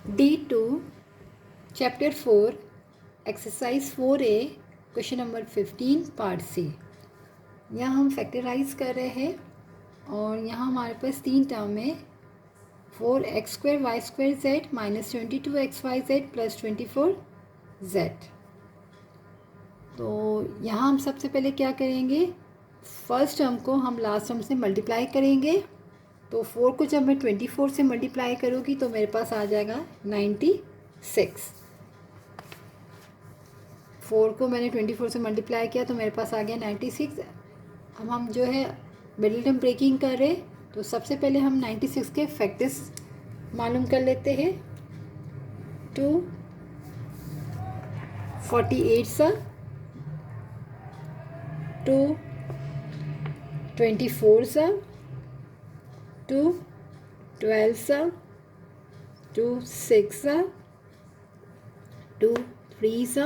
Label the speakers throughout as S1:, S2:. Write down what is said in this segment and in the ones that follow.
S1: D2 chapter 4 exercise 4A question number 15 part C. यहाँ हम factorise कर रहे हैं और यहाँ हमारे पास तीन टर्म है 4x² y² z minus 22xyz plus 24z। तो यहाँ हम सबसे पहले क्या करेंगे, फर्स्ट टर्म को हम लास्ट टर्म से मल्टीप्लाई करेंगे। तो 4 को जब मैं 24 से मल्टीप्लाई करूँगी तो मेरे पास आ जाएगा 96। 4 को मैंने 24 से मल्टीप्लाई किया तो मेरे पास आ गया 96। अब हम जो है मिडिल टर्म ब्रेकिंग कर रहे, तो सबसे पहले हम 96 के फैक्टर्स मालूम कर लेते हैं। 2 48 सा, 2 24 सा, 2 12 सा, 2 6 सा, 2 3 सा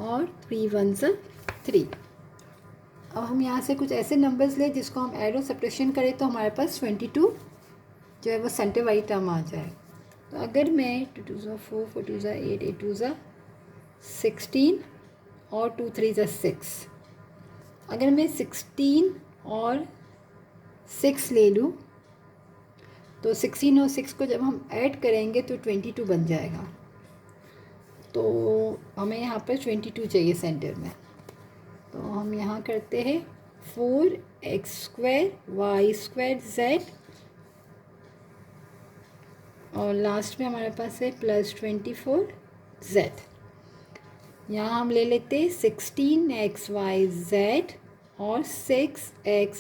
S1: और 3 1 सा 3। अब हम यहाँ से कुछ ऐसे नंबर्स ले जिसको हम एड और सब्ट्रैक्शन करें तो हमारे पास 22 जो है वो सेंटर वाली टर्म आ जाए। तो अगर मैं 2 2 ज़ा 4 4 2 ज़ा 8 8 2 ज़ा 16 और 2 3 ज़ा 6, अगर मैं 16 और 6 ले लूँ तो 16 और 6 को जब हम ऐड करेंगे तो 22 बन जाएगा। तो हमें यहाँ पर 22 चाहिए सेंटर में। तो हम यहाँ करते हैं 4x² y² z और लास्ट में हमारे पास है प्लस 24z। यहाँ हम ले लेते हैं 16xyz और 6xyz।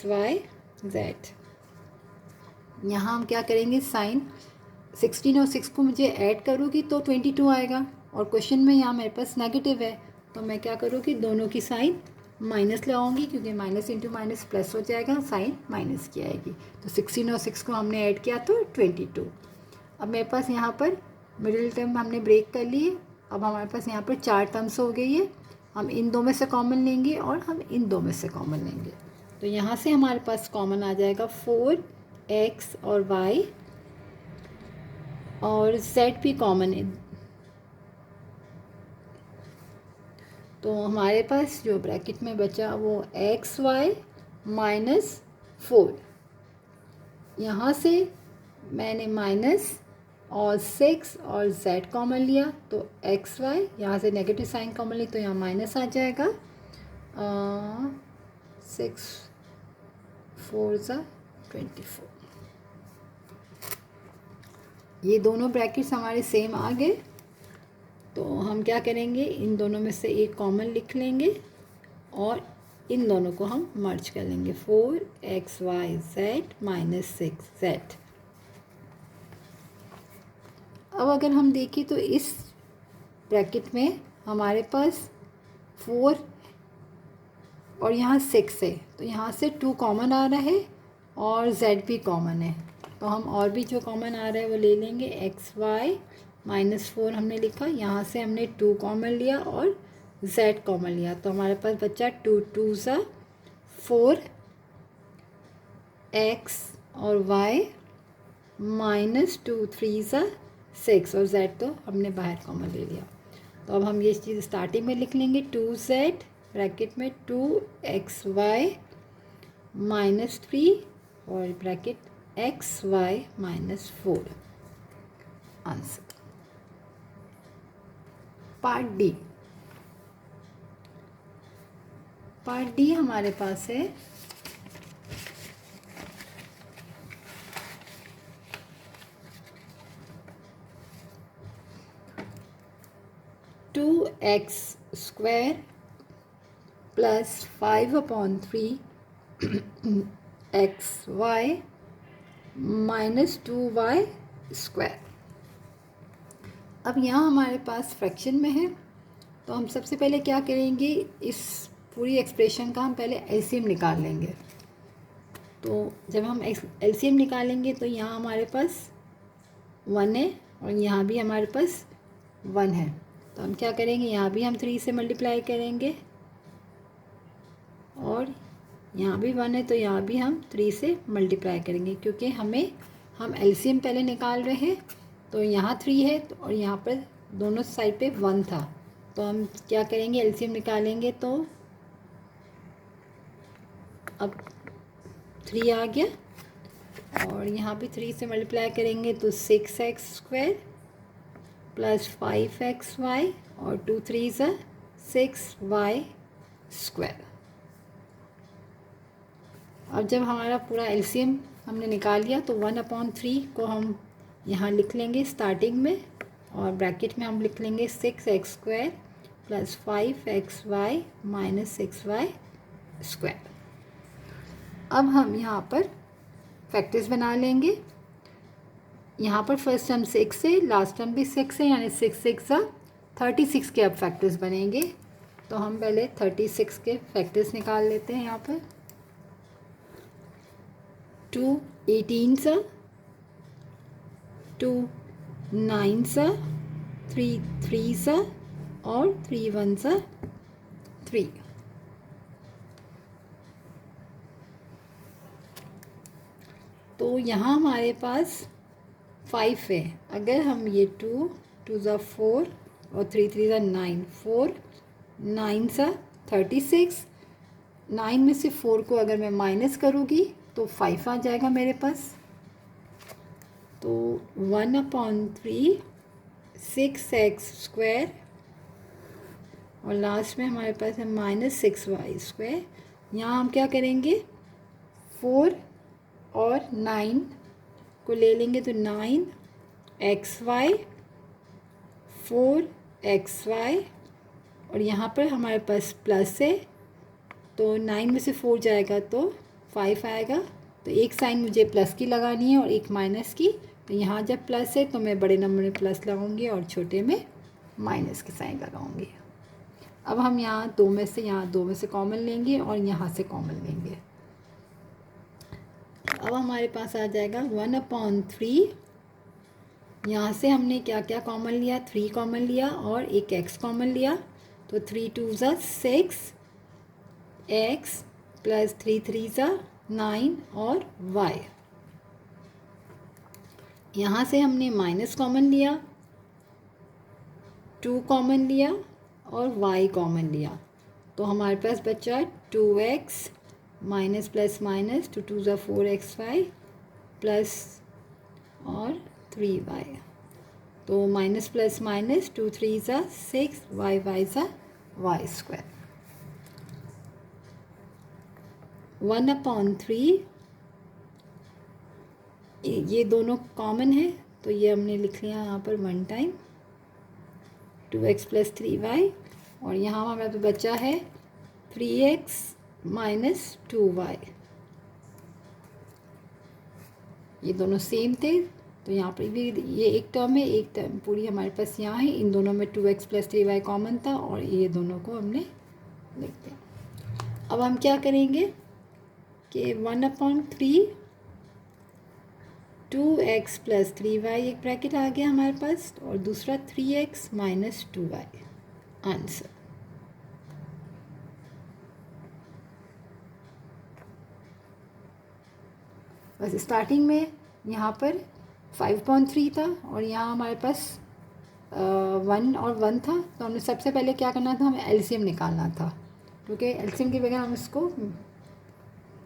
S1: यहाँ हम क्या करेंगे, साइन 16 और 6 को मुझे ऐड करूँगी तो 22 आएगा और क्वेश्चन में यहाँ मेरे पास नेगेटिव है तो मैं क्या करूँगी, दोनों की साइन माइनस लगाऊंगी क्योंकि माइनस इंटू माइनस प्लस हो जाएगा, साइन माइनस की आएगी। तो 16 और 6 को हमने ऐड किया तो 22। अब मेरे पास यहाँ पर मिडिल टर्म हमने ब्रेक कर लिए। अब हमारे पास यहाँ पर 4 टर्म्स हो गई है। हम इन दो में से कॉमन लेंगे और हम इन दो में से कॉमन लेंगे। तो यहाँ से हमारे पास कॉमन आ जाएगा 4x और y और z भी कॉमन है। तो हमारे पास जो ब्रैकेट में बचा वो xy माइनस 4। यहाँ से मैंने माइनस और 6 और z कॉमन लिया तो xy, यहाँ से नेगेटिव साइन कॉमन ली तो यहाँ माइनस आ जाएगा। 6 4 ज़ा 24। ये दोनों ब्रैकेट्स हमारे सेम आ गए। तो हम क्या करेंगे, इन दोनों में से एक कॉमन लिख लेंगे और इन दोनों को हम मर्ज कर लेंगे। 4xyz minus 6z। अब अगर हम देखें तो इस ब्रैकेट में हमारे पास 4 और यहाँ 6 है तो यहाँ से 2 कॉमन आ रहा है और z भी कॉमन है। तो हम और भी जो कॉमन आ रहा है वो ले लेंगे। xy माइनस 4 हमने लिखा, यहाँ से हमने 2 कॉमन लिया और z कॉमन लिया तो हमारे पास बचा 2 2 ज़ा 4 x और y माइनस 2 3 ज़ा 6 और z तो हमने बाहर कॉमन ले लिया। तो अब हम ये चीज़ स्टार्टिंग में लिख लेंगे 2z ब्रैकेट में 2xy माइनस 3 और bracket xy minus 4। Answer. Part D. Part D हमारे पास है 2x² plus 5/3 xy minus 2y²। अब यहाँ हमारे पास फ्रैक्शन में है तो हम सबसे पहले क्या करेंगे, इस पूरी एक्सप्रेशन का हम पहले एलसीएम निकाल लेंगे। तो जब हम एलसीएम निकालेंगे तो यहाँ हमारे पास 1 है और यहाँ भी हमारे पास 1 है। तो हम क्या करेंगे, यहाँ भी हम 3 से मल्टीप्लाई करेंगे और यहाँ भी 1 है तो यहाँ भी हम 3 से मल्टीप्लाई करेंगे क्योंकि हम एलसीएम पहले निकाल रहे हैं तो यहाँ 3 है तो और यहाँ पर दोनों साइड पे 1 था, तो हम क्या करेंगे, एलसीएम निकालेंगे। तो अब 3 आ गया और यहाँ पे 3 से मल्टीप्लाई करेंगे तो 6x² प्लस 5xy और 2 3 ज़ा 6y²। अब जब हमारा पूरा एलसीएम हमने निकाल लिया तो 1/3 को हम यहाँ लिख लेंगे स्टार्टिंग में, और ब्रैकेट में हम लिख लेंगे 6x² plus 5xy minus 6y²। अब हम यहाँ पर फैक्टर्स बना लेंगे। यहाँ पर फर्स्ट टर्म 6 है, लास्ट टर्म भी 6 है, यानी 6 6 36 के अब फैक्टर्स बनेंगे। तो हम पहले 36 के फैक्टर्स निकाल लेते हैं। यहाँ पर 2 18 2 9 3 3 और 3 1 3। तो यहाँ हमारे पास 5 है। अगर हम ये 2 2 ज़ा 4 और 3 3 ज़ा 9, 4 9 ज़ा 36, 9 में से 4 को अगर मैं माइनस करूँगी तो 5 आ जाएगा मेरे पास। तो 1/3 6x² और लास्ट में हमारे पास है माइनस 6y²। यहाँ हम क्या करेंगे, 4 और 9 को ले लेंगे तो 9xy 4xy, और यहाँ पर हमारे पास प्लस है तो 9 में से 4 जाएगा तो 5 आएगा। तो एक साइन मुझे प्लस की लगानी है और एक माइनस की। तो यहाँ जब प्लस है तो मैं बड़े नंबर में प्लस लगाऊंगी और छोटे में माइनस की साइन लगाऊंगी। अब हम यहाँ 2 में से कॉमन लेंगे और यहाँ से कॉमन लेंगे। अब हमारे पास आ जाएगा 1/3। यहाँ से हमने क्या क्या कॉमन लिया, 3 कॉमन लिया और एक x कॉमन लिया। तो 3 2 ज़ा 6 x प्लस 3 3 ज़ा 9 और y। यहाँ से हमने माइनस कॉमन लिया, 2 कॉमन लिया और y कॉमन लिया। तो हमारे पास बचा 2x माइनस प्लस माइनस 2 2 ज़ा 4xy प्लस और 3y। तो माइनस प्लस माइनस 2 3 ज़ा 6 y ज़ा y²। 1/3 ये दोनों कॉमन है तो ये हमने लिख लिया यहाँ पर 1 टाइम 2x प्लस 3y, और यहाँ हमारे पास बचा है 3x माइनस 2y। ये दोनों सेम थे तो यहाँ पर भी ये एक टर्म है, एक टर्म पूरी हमारे पास यहाँ है। इन दोनों में 2x प्लस 3y कॉमन था और ये दोनों को हमने लिख दिया। अब हम क्या करेंगे कि 1/3 2x प्लस 3y एक ब्रैकेट आ गया हमारे पास, और दूसरा 3x माइनस 2y आंसर। बस स्टार्टिंग में यहाँ पर 5/3 था और यहाँ हमारे पास 1 और 1 था। तो हमने सबसे पहले क्या करना था, हमें एलसीएम निकालना था, क्योंकि एलसीएम के बगैर हम इसको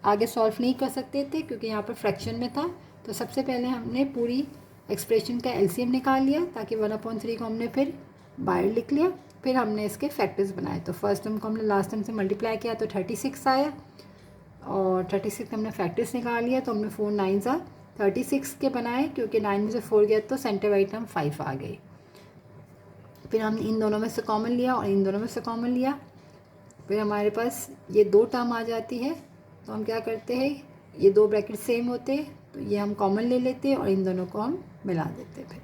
S1: आगे सॉल्व नहीं कर सकते थे क्योंकि यहाँ पर फ्रैक्शन में था। तो सबसे पहले हमने पूरी एक्सप्रेशन का एलसीएम निकाल लिया ताकि 1/3 को हमने फिर बाहर लिख लिया। फिर हमने इसके फैक्टर्स बनाए। तो फर्स्ट टर्म को हमने लास्ट टर्म से मल्टीप्लाई किया तो 36 आया, और 36 हमने फैक्टर्स निकाल लिया। तो हमने 4 9 ज़ा 36 के बनाए, क्योंकि 9 में से 4 गया तो सेंटर वाइड टर्म 5 आ गई। फिर हमने इन दोनों में से कॉमन लिया और इन दोनों में से कॉमन लिया। फिर हमारे पास ये 2 टर्म आ जाती है। तो हम क्या करते हैं, ये 2 ब्रैकेट सेम होते हैं तो ये हम कॉमन ले लेते हैं और इन दोनों को हम मिला देते हैं।